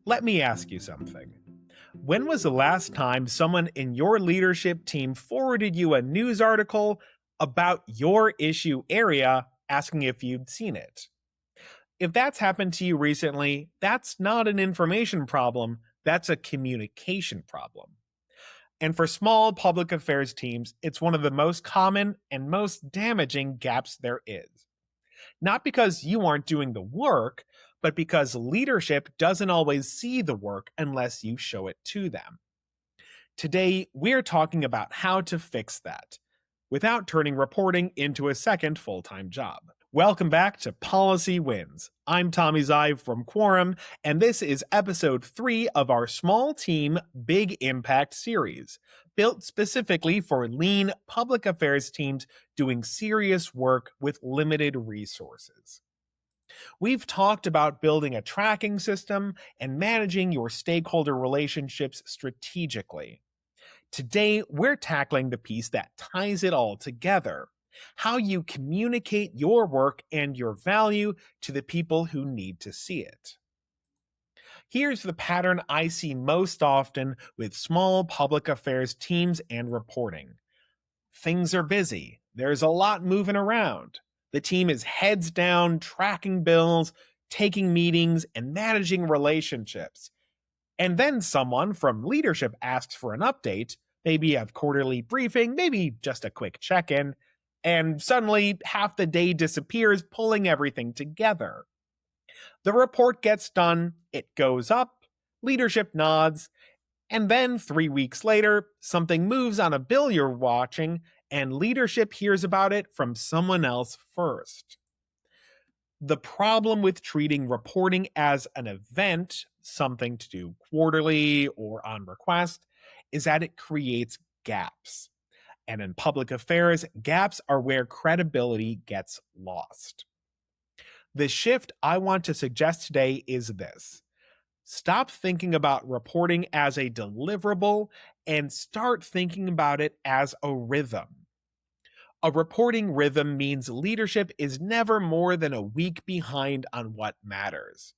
Let me ask you something. When was the last time someone in your leadership team forwarded you a news article about your issue area asking if you'd seen it? If that's happened to you recently, that's not an information problem, that's a communication problem. And for small public affairs teams, it's one of the most common and most damaging gaps there is. Not because you aren't doing the work, but because leadership doesn't always see the work unless you show it to them. Today, we're talking about how to fix that without turning reporting into a second full-time job. Welcome back to Policy Wins. I'm Tommy Zive from Quorum, and this is episode 3 of our Small Team Big Impact series, built specifically for lean public affairs teams doing serious work with limited resources. We've talked about building a tracking system and managing your stakeholder relationships strategically. Today, we're tackling the piece that ties it all together: how you communicate your work and your value to the people who need to see it. Here's the pattern I see most often with small public affairs teams and reporting. Things are busy. There's a lot moving around. The team is heads down, tracking bills, taking meetings, and managing relationships. And then someone from leadership asks for an update, maybe a quarterly briefing, maybe just a quick check-in, and suddenly half the day disappears, pulling everything together. The report gets done, it goes up, leadership nods, and then 3 weeks later, something moves on a bill you're watching, and leadership hears about it from someone else first. The problem with treating reporting as an event, something to do quarterly or on request, is that it creates gaps. And in public affairs, gaps are where credibility gets lost. The shift I want to suggest today is this: stop thinking about reporting as a deliverable and start thinking about it as a rhythm. A reporting rhythm means leadership is never more than a week behind on what matters.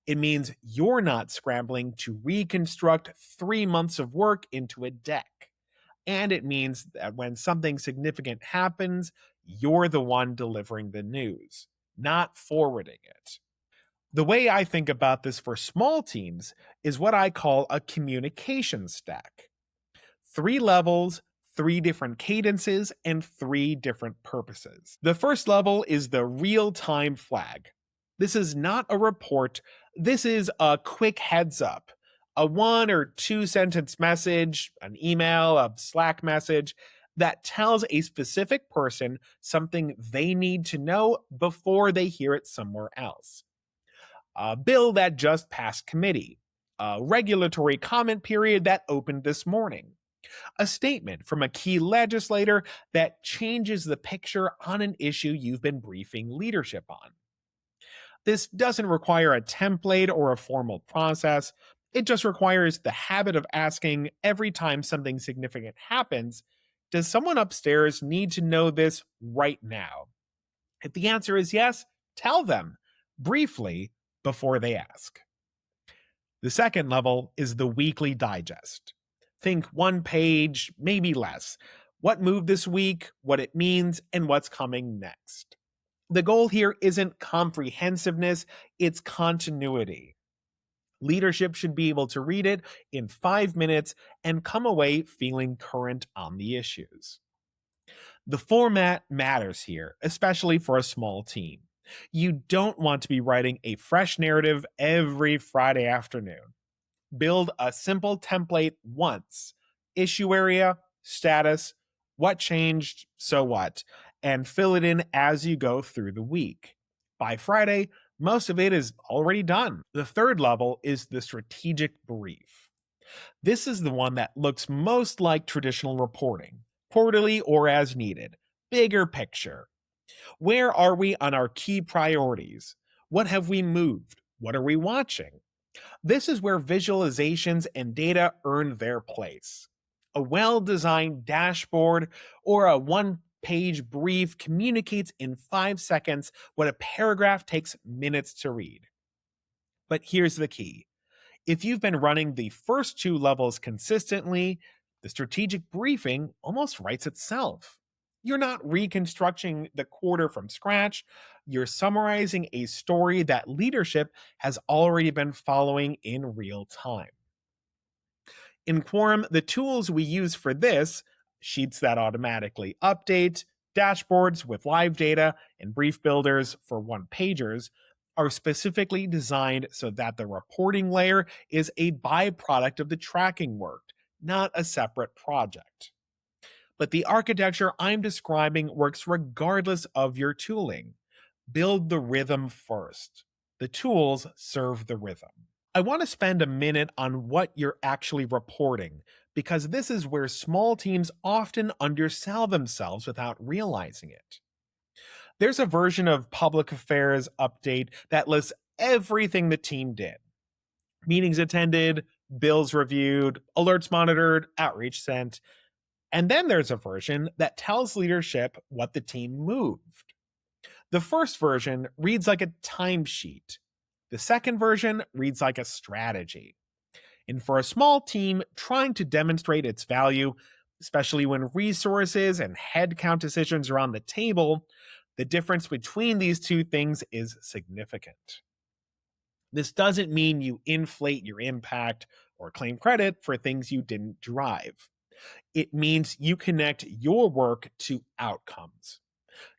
It means you're not scrambling to reconstruct 3 months of work into a deck. And it means that when something significant happens, you're the one delivering the news, not forwarding it. The way I think about this for small teams is what I call a communication stack. 3 levels, 3 different cadences, and 3 different purposes. The first level is the real-time flag. This is not a report, this is a quick heads up. A 1 or 2 sentence message, an email, a Slack message that tells a specific person something they need to know before they hear it somewhere else. A bill that just passed committee. A regulatory comment period that opened this morning. A statement from a key legislator that changes the picture on an issue you've been briefing leadership on. This doesn't require a template or a formal process. It just requires the habit of asking every time something significant happens, does someone upstairs need to know this right now? If the answer is yes, tell them, briefly, before they ask. The second level is the weekly digest. Think 1 page, maybe less. What moved this week, what it means, and what's coming next. The goal here isn't comprehensiveness, it's continuity. Leadership should be able to read it in 5 minutes and come away feeling current on the issues. The format matters here, especially for a small team. You don't want to be writing a fresh narrative every Friday afternoon. Build a simple template once: issue area, status, what changed, so what, and fill it in as you go through the week. By Friday, most of it is already done. The third level is the strategic brief. This is the one that looks most like traditional reporting, quarterly or as needed. Bigger picture. Where are we on our key priorities? What have we moved? What are we watching? This is where visualizations and data earn their place. A well-designed dashboard or a one-page brief communicates in 5 seconds what a paragraph takes minutes to read. But here's the key. If you've been running the first two levels consistently, the strategic briefing almost writes itself. You're not reconstructing the quarter from scratch, you're summarizing a story that leadership has already been following in real time. In Quorum, the tools we use for this, sheets that automatically update, dashboards with live data, and brief builders for one pagers, are specifically designed so that the reporting layer is a byproduct of the tracking work, not a separate project. But the architecture I'm describing works regardless of your tooling. Build the rhythm first. The tools serve the rhythm. I want to spend a minute on what you're actually reporting, because this is where small teams often undersell themselves without realizing it. There's a version of Public Affairs Update that lists everything the team did: meetings attended, bills reviewed, alerts monitored, outreach sent. And then there's a version that tells leadership what the team moved. The first version reads like a timesheet. The second version reads like a strategy. And for a small team trying to demonstrate its value, especially when resources and headcount decisions are on the table, the difference between these two things is significant. This doesn't mean you inflate your impact or claim credit for things you didn't drive. It means you connect your work to outcomes.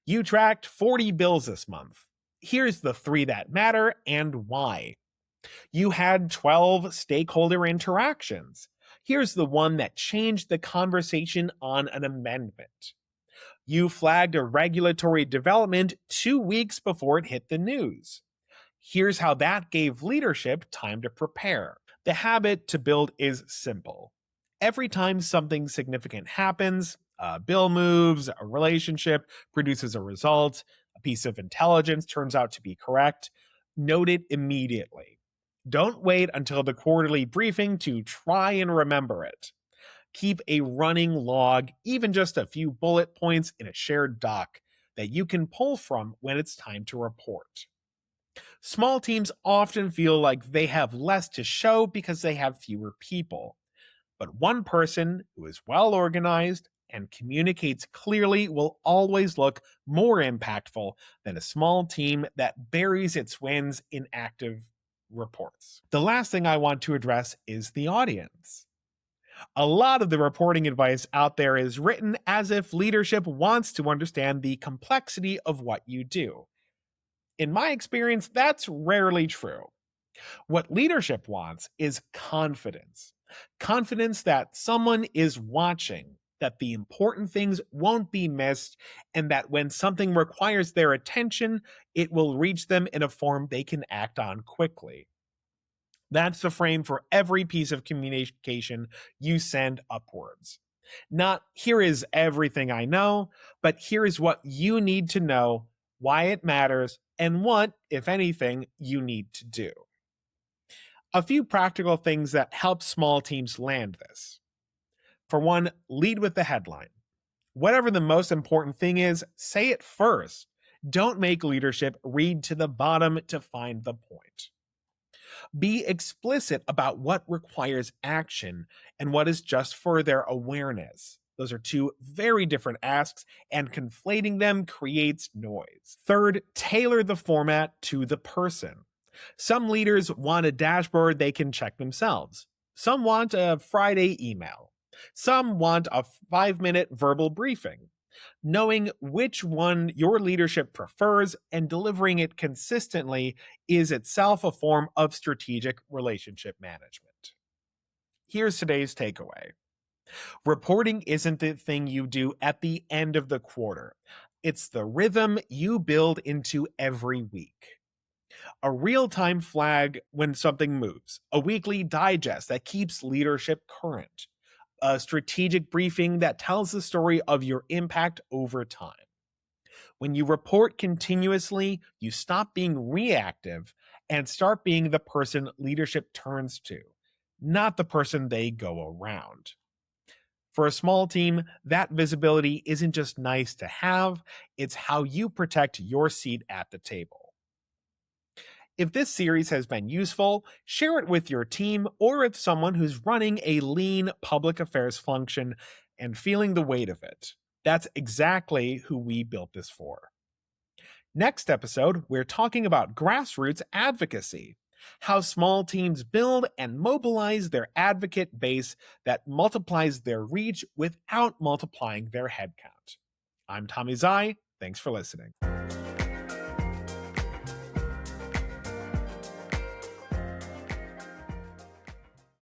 You tracked 40 bills this month. Here's the 3 that matter and why. You had 12 stakeholder interactions. Here's the one that changed the conversation on an amendment. You flagged a regulatory development 2 weeks before it hit the news. Here's how that gave leadership time to prepare. The habit to build is simple. Every time something significant happens, a bill moves, a relationship produces a result, a piece of intelligence turns out to be correct, note it immediately. Don't wait until the quarterly briefing to try and remember it. Keep a running log, even just a few bullet points in a shared doc that you can pull from when it's time to report. Small teams often feel like they have less to show because they have fewer people. But one person who is well organized and communicates clearly will always look more impactful than a small team that buries its wins in active reports. The last thing I want to address is the audience. A lot of the reporting advice out there is written as if leadership wants to understand the complexity of what you do. In my experience, that's rarely true. What leadership wants is confidence. Confidence that someone is watching, that the important things won't be missed, and that when something requires their attention, it will reach them in a form they can act on quickly. That's the frame for every piece of communication you send upwards. Not, here is everything I know, but here is what you need to know, why it matters, and what, if anything, you need to do. A few practical things that help small teams land this. For one, lead with the headline. Whatever the most important thing is, say it first. Don't make leadership read to the bottom to find the point. Be explicit about what requires action and what is just for their awareness. Those are two very different asks, and conflating them creates noise. Third, tailor the format to the person. Some leaders want a dashboard they can check themselves. Some want a Friday email. Some want a 5-minute verbal briefing. Knowing which one your leadership prefers and delivering it consistently is itself a form of strategic relationship management. Here's today's takeaway. Reporting isn't the thing you do at the end of the quarter. It's the rhythm you build into every week. A real-time flag when something moves, a weekly digest that keeps leadership current, a strategic briefing that tells the story of your impact over time. When you report continuously, you stop being reactive and start being the person leadership turns to, not the person they go around. For a small team, that visibility isn't just nice to have, it's how you protect your seat at the table. If this series has been useful, share it with your team or with someone who's running a lean public affairs function and feeling the weight of it. That's exactly who we built this for. Next episode, we're talking about grassroots advocacy, how small teams build and mobilize their advocate base that multiplies their reach without multiplying their headcount. I'm Tommy Zai. Thanks for listening.